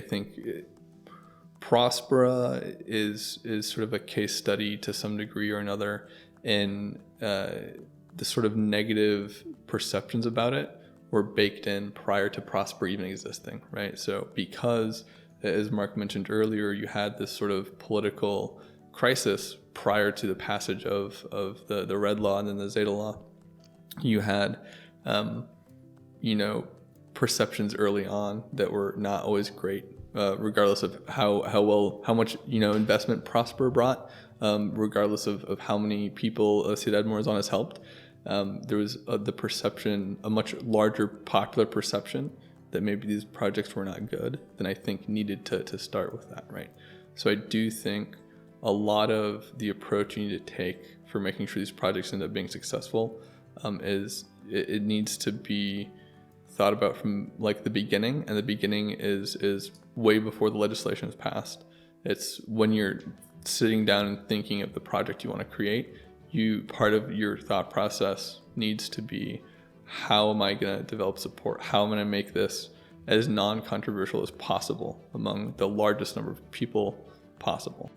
I think Próspera is sort of a case study to some degree or another in the sort of negative perceptions about it were baked in prior to Próspera even existing, right? So because, as Mark mentioned earlier, you had this sort of political crisis prior to the passage of the Red Law and then the Zeta Law, you had perceptions early on that were not always great, regardless of how much investment Próspera brought, regardless of how many people Ciudad Morazán has helped. There was the perception, a much larger popular perception, that maybe these projects were not good, than I think needed to start with that, right? So I do think a lot of the approach you need to take for making sure these projects end up being successful is it needs to be thought about from like the beginning, and the beginning is way before the legislation is passed. It's when you're sitting down and thinking of the project you want to create, part of your thought process needs to be, how am I going to develop support? How am I going to make this as non-controversial as possible among the largest number of people possible?